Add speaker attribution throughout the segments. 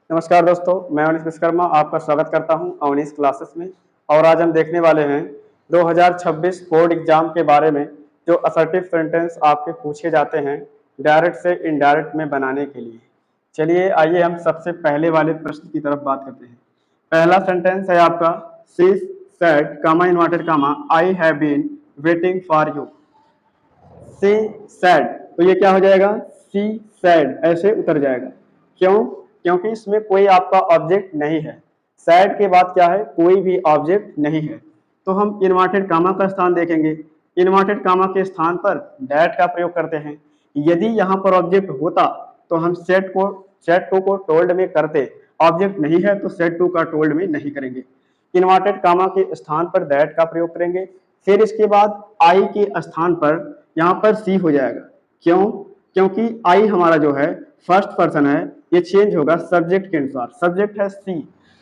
Speaker 1: नमस्कार दोस्तों, मैं अवनीश विश्वकर्मा आपका स्वागत करता हूं अवनीश क्लासेस में। और आज हम देखने वाले हैं 2026 बोर्ड एग्जाम के बारे में, जो असर्टिव सेंटेंस आपके पूछे जाते हैं डायरेक्ट से इनडायरेक्ट में बनाने के लिए। चलिए आइए हम सबसे पहले वाले प्रश्न की तरफ बात करते हैं। पहला सेंटेंस है आपका, she said comma inverted comma I have been waiting for you. She said, तो ये क्या हो जाएगा, सी सैड ऐसे उतर जाएगा। क्यों? क्योंकि इसमें कोई आपका ऑब्जेक्ट नहीं है। सैड के बाद क्या है, कोई भी ऑब्जेक्ट नहीं है। तो हम इन्वर्टेड कामा का स्थान देखेंगे। इन्वर्टेड कामा के स्थान पर दैट का प्रयोग करते हैं। यदि यहाँ पर ऑब्जेक्ट होता तो हम सेट टू को टोल्ड में करते। ऑब्जेक्ट नहीं है तो सेट टू का टोल्ड में नहीं करेंगे। इन्वर्टेड कामा के स्थान पर दैट का प्रयोग करेंगे। फिर इसके बाद आई के स्थान पर यहाँ पर सी हो जाएगा। क्यों? क्योंकि आई हमारा जो है फर्स्ट पर्सन है, ये चेंज होगा सब्जेक्ट के अनुसार। सब्जेक्ट है सी,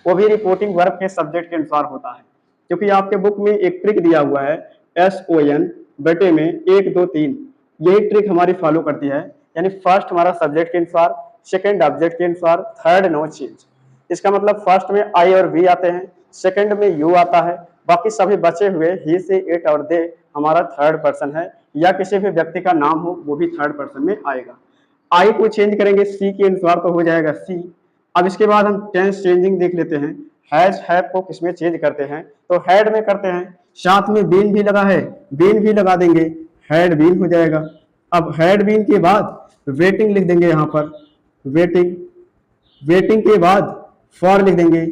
Speaker 1: वो भी रिपोर्टिंग वर्ब के सब्जेक्ट के अनुसार होता है। क्योंकि आपके बुक में एक ट्रिक दिया हुआ है SON बटे में 1 2 3, यही ट्रिक हमारी फॉलो करती है। यानी फर्स्ट हमारा सब्जेक्ट के अनुसार, सेकंड ऑब्जेक्ट के अनुसार, थर्ड नो चेंज। इसका मतलब फर्स्ट में आई और वी आते हैं, सेकंड में यू आता है, बाकी सभी बचे हुए ही से इट और दे हमारा थर्ड पर्सन है, या किसी भी व्यक्ति का नाम हो वो भी थर्ड पर्सन में आएगा। आई को चेंज करेंगे सी के अनुसार तो हो जाएगा सी। अब इसके बाद हम टेंस चेंजिंग देख लेते हैं। हैज हैव को किसमें चेंज करते हैं, तो हैड में करते हैं। साथ में बीन भी लगा है, बीन भी लगा देंगे, हैड बीन हो जाएगा। अब हैड बीन के बाद वेटिंग लिख देंगे यहाँ पर, वेटिंग। वेटिंग के बाद फॉर लिख देंगे।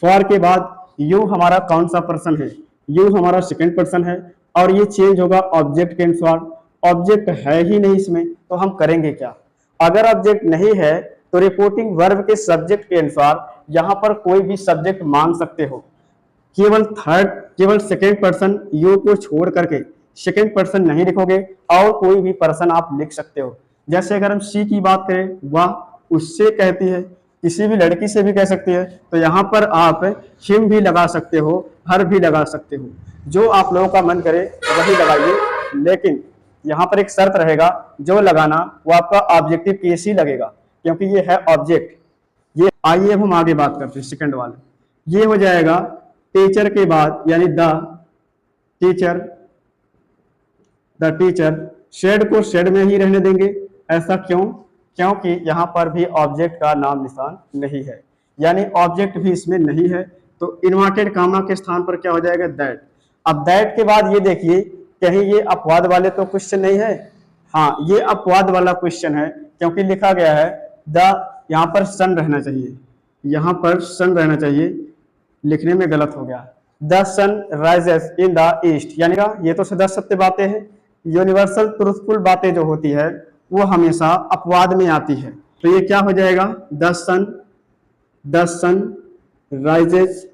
Speaker 1: फॉर के बाद यू हमारा कौन सा पर्सन है, यू हमारा सेकंड पर्सन है, और ये चेंज होगा ऑब्जेक्ट के अनुसार। ऑब्जेक्ट है ही नहीं इसमें, तो हम करेंगे क्या? अगर ऑब्जेक्ट नहीं है तो रिपोर्टिंग वर्ब के सब्जेक्ट के अनुसार यहां पर कोई भी सब्जेक्ट मान सकते हो। केवल सेकंड पर्सन यू को छोड़ करके सेकंड पर्सन नहीं लिखोगे, और कोई भी पर्सन आप लिख सकते हो। जैसे अगर हम सी की बात करें, वह उससे कहती है, किसी भी लड़की से भी कह सकती है, तो यहाँ पर आप हिम भी लगा सकते हो, हर भी लगा सकते हो, जो आप लोगों का मन करे वही लगाइए। लेकिन यहाँ पर एक शर्त रहेगा, जो लगाना वो आपका ऑब्जेक्टिव केस ही लगेगा, क्योंकि ये है ऑब्जेक्ट। ये आइए अब हम आगे बात करते हैं सेकंड वाले। ये हो जाएगा टीचर के बाद, यानी द टीचर, द टीचर। शेड को शेड में ही रहने देंगे। ऐसा क्यों? क्योंकि यहाँ पर भी ऑब्जेक्ट का नाम निशान नहीं है, यानी ऑब्जेक्ट भी इसमें नहीं है। तो इन्वर्टेड कामा के स्थान पर क्या हो जाएगा, दैट। अब दैट के बाद ये देखिए, कहीं ये अपवाद वाले तो क्वेश्चन नहीं है। हाँ, ये अपवाद वाला क्वेश्चन है, क्योंकि लिखा गया है द, यहाँ पर सन रहना चाहिए, यहाँ पर सन रहना चाहिए, लिखने में गलत हो गया। The sun rises in the east, यानी ये तो सदा सत्य बातें हैं। यूनिवर्सल ट्रूथफुल बातें जो होती है वो हमेशा अपवाद में आती है। तो ये क्या हो जाएगा, the sun rises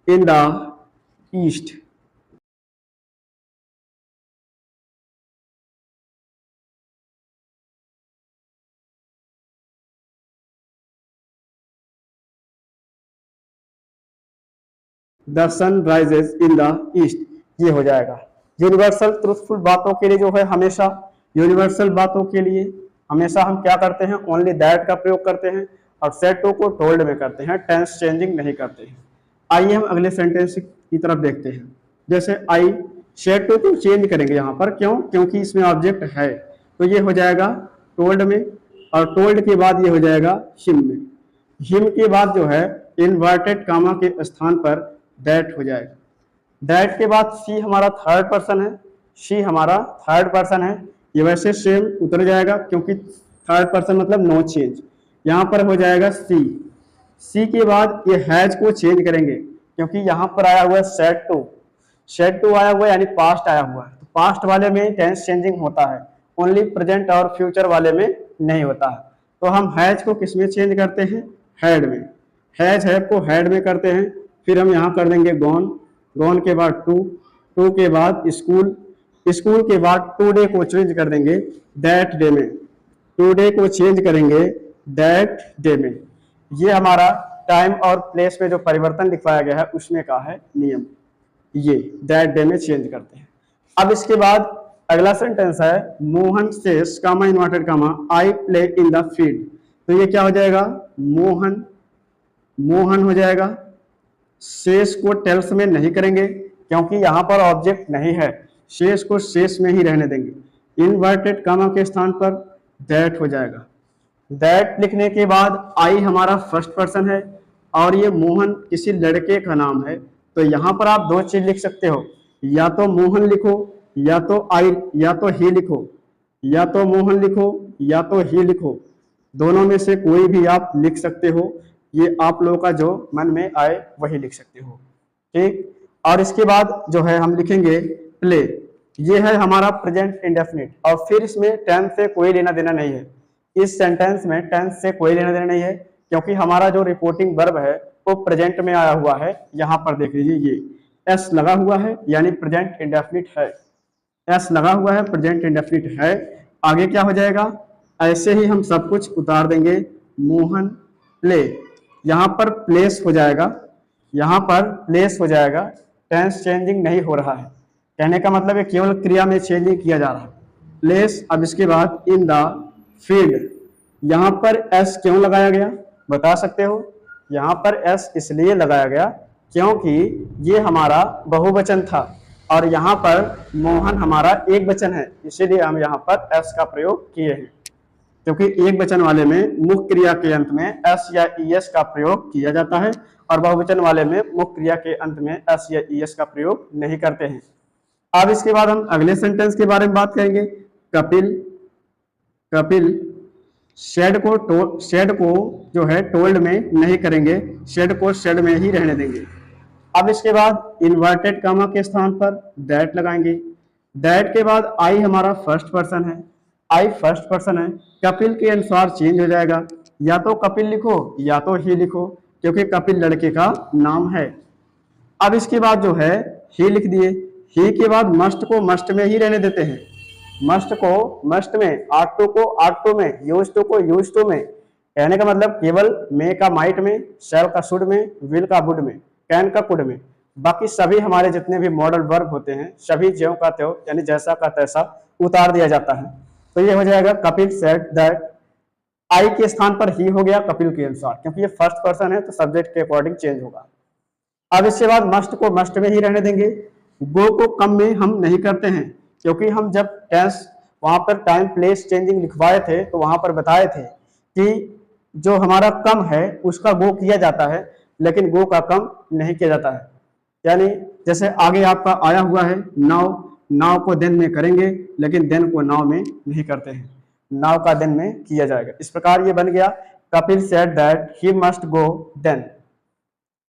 Speaker 1: in the east. The sun rises in the east, ये हो जाएगा। यूनिवर्सल ट्रूथफुल बातों के लिए जो है, हमेशा यूनिवर्सल बातों के लिए हमेशा हम क्या करते हैं, ओनली दैट का प्रयोग करते हैं, और सेट टू को टोल्ड में करते हैं, टेंस चेंजिंग नहीं करते हैं। आइए हम अगले सेंटेंस की तरफ देखते हैं। जैसे आई सेट टू को चेंज करेंगे यहाँ पर, क्यों? क्योंकि इसमें ऑब्जेक्ट है, तो ये हो जाएगा टोल्ड में, और टोल्ड के बाद ये हो जाएगा हिम में। हिम के बाद जो है इन्वर्टेड कामा के स्थान पर दैट हो जाएगा। दैट के बाद सी हमारा थर्ड पर्सन है, शी हमारा थर्ड पर्सन है, ये वैसे सेम उतर जाएगा, क्योंकि थर्ड पर्सन मतलब नो चेंज। यहाँ पर हो जाएगा सी। सी के बाद ये हैज को चेंज करेंगे, क्योंकि यहाँ पर आया हुआ है सेट टू आया हुआ है, यानी पास्ट आया हुआ है। तो पास्ट वाले में टेंस चेंजिंग होता है, ओनली प्रेजेंट और फ्यूचर वाले में नहीं होता है। तो हम हैज को किस में चेंज करते हैं, हैड में। हैज हैव को हैड में करते हैं। फिर हम यहाँ कर देंगे गॉन, गॉन के बाद टू के बाद स्कूल, स्कूल के बाद टुडे को चेंज कर देंगे दैट डे में, टुडे को चेंज करेंगे दैट डे में। ये हमारा टाइम और प्लेस में जो परिवर्तन लिखवाया गया है उसमें का है नियम, ये दैट डे में चेंज करते हैं। अब इसके बाद अगला सेंटेंस है, Mohan says comma inverted comma I play in the field. तो ये क्या हो जाएगा, मोहन, मोहन हो जाएगा। शेष को टेल्स में नहीं करेंगे क्योंकि यहाँ पर ऑब्जेक्ट नहीं है, शेष को शेष में ही रहने देंगे। इन्वर्टेड कामा के स्थान पर दैट हो जाएगा। दैट लिखने के बाद आई हमारा फर्स्ट पर्सन है और ये मोहन किसी लड़के का नाम है, तो यहाँ पर आप दो चीज लिख सकते हो, या तो मोहन लिखो या तो आई या तो ही लिखो, या तो मोहन लिखो या तो ही लिखो, दोनों में से कोई भी आप लिख सकते हो। ये आप लोगों का जो मन में आए वही लिख सकते हो, ठीक। और इसके बाद जो है हम लिखेंगे प्ले। ये है हमारा प्रेजेंट इंडेफिनिट और फिर इसमें टेंस से कोई लेना देना नहीं है। इस सेंटेंस में टेंस से कोई लेना देना नहीं है क्योंकि हमारा जो रिपोर्टिंग वर्ब है वो प्रेजेंट में आया हुआ है। यहाँ पर देख लीजिए ये एस लगा हुआ है यानी प्रेजेंट इंडेफिनिट है, एस लगा हुआ है प्रेजेंट इंडेफिनिट है। आगे क्या हो जाएगा, ऐसे ही हम सब कुछ उतार देंगे। मोहन प्ले, यहाँ पर प्लेस हो जाएगा, यहाँ पर प्लेस हो जाएगा, टेंस चेंजिंग नहीं हो रहा है। कहने का मतलब है केवल क्रिया में चेंजिंग किया जा रहा है, प्लेस। अब इसके बाद इन द फील्ड, यहाँ पर एस क्यों लगाया गया बता सकते हो। यहाँ पर एस इसलिए लगाया गया क्योंकि ये हमारा बहुवचन था और यहाँ पर मोहन हमारा एक वचन है, इसीलिए हम यहाँ पर एस का प्रयोग किए हैं। क्योंकि एक वचन वाले में मुख्य क्रिया के अंत में एस या ईएस का प्रयोग किया जाता है और बहुवचन वाले में मुख्य क्रिया के अंत में एस या ईएस का प्रयोग नहीं करते हैं। अब इसके बाद हम अगले सेंटेंस के बारे में बात करेंगे। कपिल, कपिल शेड को जो है टोल्ड में नहीं करेंगे, शेड को शेड में ही रहने देंगे। अब इसके बाद इन्वर्टेड कामा के स्थान पर दैट लगाएंगे। दैट के बाद आई हमारा फर्स्ट पर्सन है, आई फर्स्ट पर्सन है, कपिल के अनुसार चेंज हो जाएगा, या तो कपिल लिखो या तो ही लिखो क्योंकि कपिल लड़के का नाम है। अब इसके बाद जो है ही लिख दिए। ही के बाद मस्ट को मस्ट में ही रहने देते हैं, मस्ट को मस्ट में, आट टू को आट टू में, यूज टू को यूज टू में। कहने का मतलब केवल मे का माइट में, शैल का शुड में, विल का वुड में, कैन का कुड में, बाकी सभी हमारे जितने भी मॉडल वर्ब होते हैं सभी ज्यों का त्यों यानी जैसा का तैसा उतार दिया जाता है। तो ये हो जाएगा कपिल सेड दैट। आई के स्थान पर ही हो गया कपिल के अनुसार, क्योंकि ये फर्स्ट पर्सन है तो सब्जेक्ट के अकॉर्डिंग चेंज होगा। अब इसके बाद मस्ट को मस्ट में ही रहने देंगे। गो को कम में हम नहीं करते हैं क्योंकि हम जब टेंस वहां पर टाइम प्लेस चेंजिंग लिखवाए थे तो वहां पर बताए थे कि जो हमारा कम है उसका गो किया जाता है लेकिन गो का कम नहीं किया जाता है। यानी जैसे आगे आपका आया हुआ है नाव, नाव को देन में करेंगे लेकिन देन को नाव में नहीं करते हैं, नाव का देन में किया जाएगा। इस प्रकार ये बन गया Kapil said that he must go then.